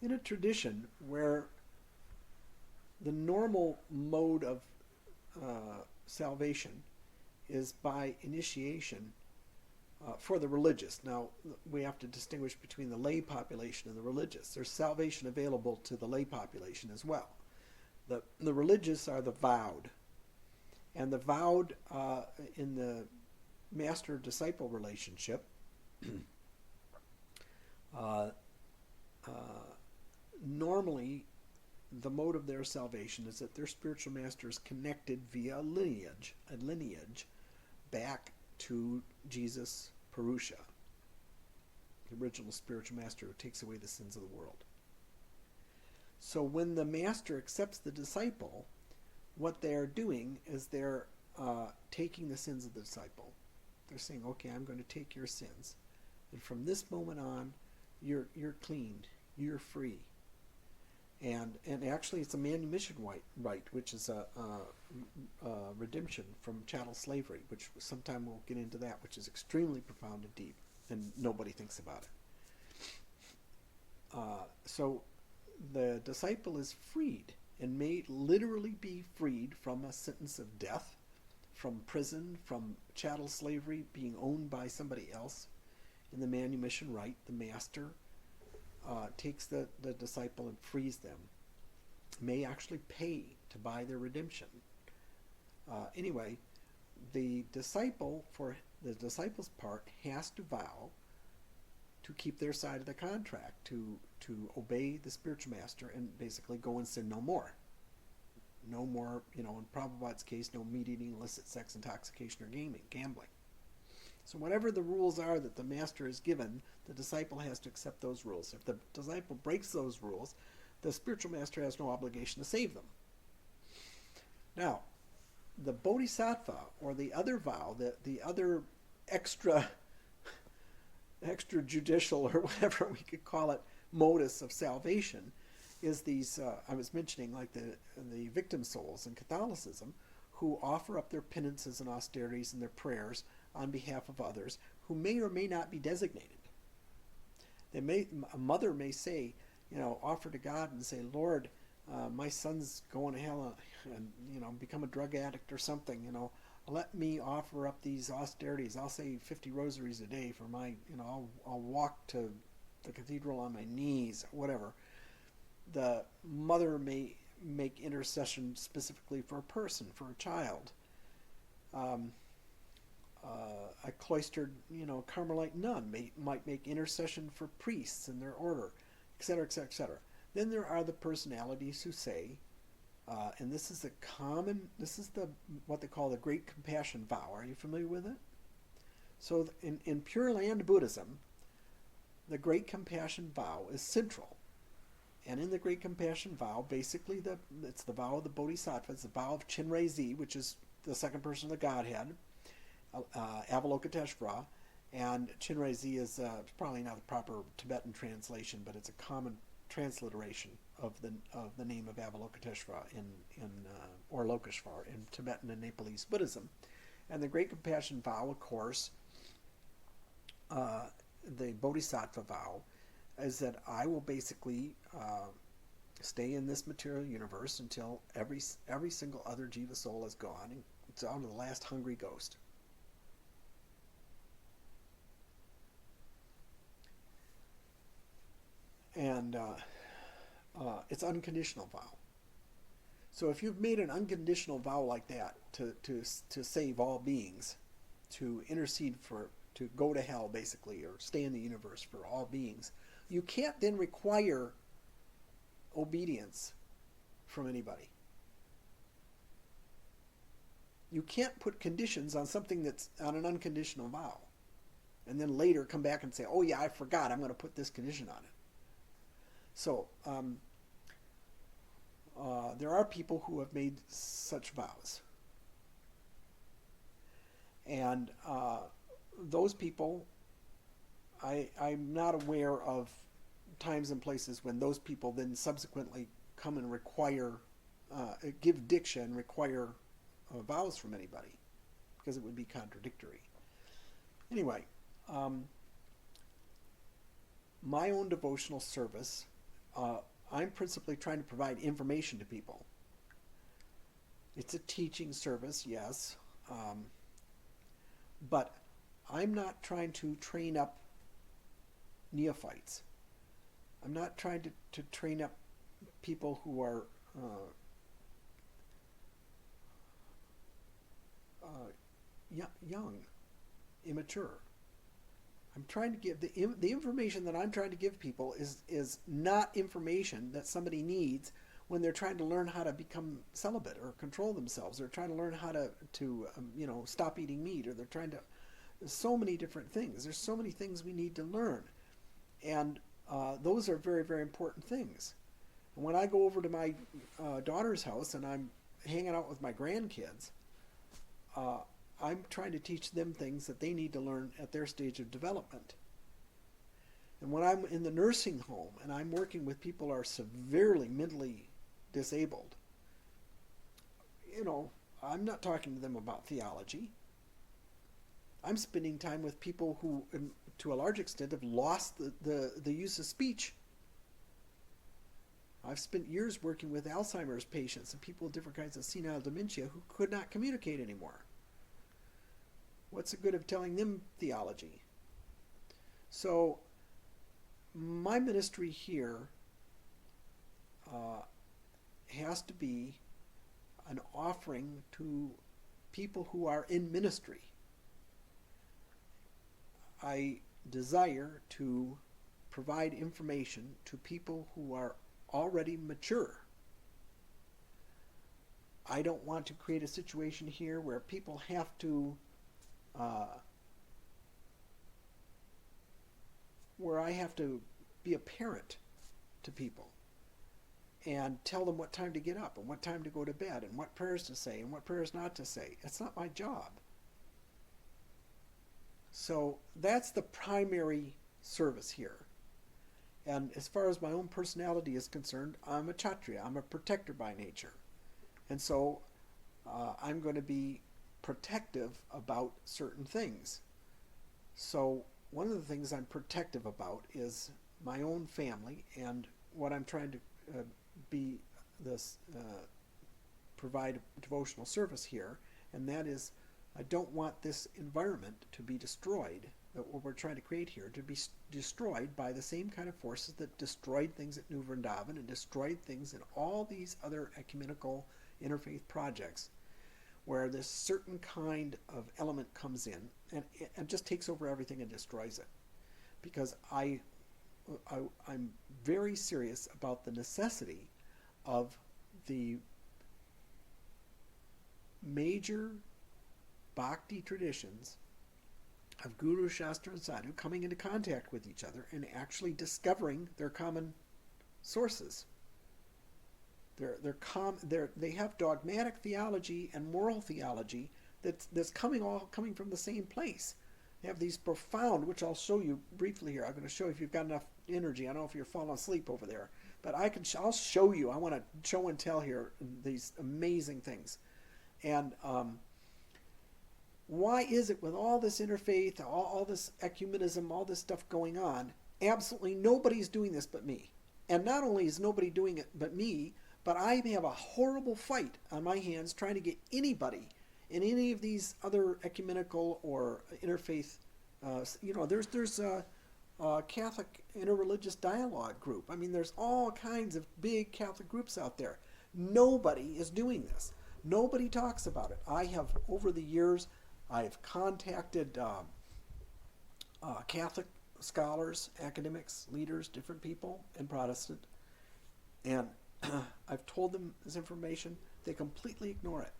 in a tradition where the normal mode of salvation is by initiation for the religious. Now, we have to distinguish between the lay population and the religious. There's salvation available to the lay population as well. The religious are the vowed. And the vowed in the master-disciple relationship uh, normally the mode of their salvation is that their spiritual master is connected via a lineage back to Jesus Purusha, the original spiritual master who takes away the sins of the world. So when the master accepts the disciple, what they are doing is they're taking the sins of the disciple. They're saying, okay, I'm going to take your sins. And from this moment on, you're cleaned. You're free. And actually, it's a manumission right, which is a redemption from chattel slavery, which sometime we'll get into that, which is extremely profound and deep, and nobody thinks about it. So the disciple is freed and may literally be freed from a sentence of death, from prison, from chattel slavery, being owned by somebody else. In the manumission rite, the master takes the disciple and frees them, may actually pay to buy their redemption. Anyway, the disciple, for the disciple's part, has to vow to keep their side of the contract, to obey the spiritual master and basically go and sin no more. No more, in Prabhupada's case, no meat eating, illicit sex, intoxication, or gambling. So whatever the rules are that the master has given, the disciple has to accept those rules. If the disciple breaks those rules, the spiritual master has no obligation to save them. Now, the bodhisattva, or the other vow, the other extrajudicial, or whatever we could call it, modus of salvation, is these, I was mentioning, like the victim souls in Catholicism, who offer up their penances and austerities and their prayers on behalf of others who may or may not be designated. A mother may say, offer to God and say, Lord, my son's going to hell and, become a drug addict or something, let me offer up these austerities. I'll say 50 rosaries a day for my, I'll walk to the cathedral on my knees, whatever. The mother may make intercession specifically for a person, for a child. A cloistered, Carmelite nun might make intercession for priests and their order, etc., etc., etc. Then there are the personalities who say, and this is what they call the Great Compassion Vow. Are you familiar with it? So in Pure Land Buddhism, the Great Compassion Vow is central. And in the Great Compassion Vow, basically it's the vow of the Bodhisattva. It's the vow of Chinrei-zi, which is the second person of the Godhead, Avalokiteshvara, and Chinrei-zi is probably not the proper Tibetan translation, but it's a common transliteration of the name of Avalokiteshvara or Lokeshvara in Tibetan and Nepalese Buddhism. And the Great Compassion Vow, of course, the Bodhisattva vow, is that I will basically stay in this material universe until every single other jiva soul is gone, and it's down to the last hungry ghost. And it's unconditional vow. So if you've made an unconditional vow like that to save all beings, to intercede to go to hell basically, or stay in the universe for all beings, you can't then require obedience from anybody. You can't put conditions on something that's on an unconditional vow and then later come back and say, oh yeah, I forgot, I'm going to put this condition on it. So there are people who have made such vows. And those people, I'm not aware of times and places when those people then subsequently come and require, give diksha and require vows from anybody, because it would be contradictory. Anyway, my own devotional service, I'm principally trying to provide information to people. It's a teaching service, yes, but I'm not trying to train up neophytes. I'm not trying to train up people who are young, immature. I'm trying to give the information that I'm trying to give people is not information that somebody needs when they're trying to learn how to become celibate or control themselves. They're trying to learn how to stop eating meat, or they're trying to. There's so many different things. There's so many things we need to learn, and those are very, very important things. And when I go over to my daughter's house and I'm hanging out with my grandkids, I'm trying to teach them things that they need to learn at their stage of development. And when I'm in the nursing home and I'm working with people who are severely mentally disabled, I'm not talking to them about theology. I'm spending time with people who, to a large extent, have lost the use of speech. I've spent years working with Alzheimer's patients and people with different kinds of senile dementia who could not communicate anymore. What's the good of telling them theology? So my ministry here has to be an offering to people who are in ministry. I desire to provide information to people who are already mature. I don't want to create a situation here where people have to where I have to be a parent to people and tell them what time to get up and what time to go to bed and what prayers to say and what prayers not to say. It's not my job. So that's the primary service here. And as far as my own personality is concerned, I'm a Kshatriya. I'm a protector by nature. And so I'm going to be protective about certain things. So one of the things I'm protective about is my own family, and what I'm trying to provide a devotional service here, and that is I don't want this environment to be destroyed, that what we're trying to create here, to be destroyed by the same kind of forces that destroyed things at New Vrindavan and destroyed things in all these other ecumenical interfaith projects, where this certain kind of element comes in and just takes over everything and destroys it. Because I'm very serious about the necessity of the major bhakti traditions of Guru, Shastra, and Sadhu coming into contact with each other and actually discovering their common sources. They have dogmatic theology and moral theology that's coming from the same place. They have these profound, which I'll show you briefly here. I'm going to show you if you've got enough energy. I don't know if you're falling asleep over there, but I'll show you. I want to show and tell here these amazing things. And why is it with all this interfaith, all this ecumenism, all this stuff going on, absolutely nobody's doing this but me? And not only is nobody doing it but me, but I have a horrible fight on my hands trying to get anybody in any of these other ecumenical or interfaith, there's a Catholic interreligious dialogue group. I mean, there's all kinds of big Catholic groups out there. Nobody is doing this. Nobody talks about it. I have, over the years, I've contacted Catholic scholars, academics, leaders, different people, and Protestant, and I've told them this information. They completely ignore it.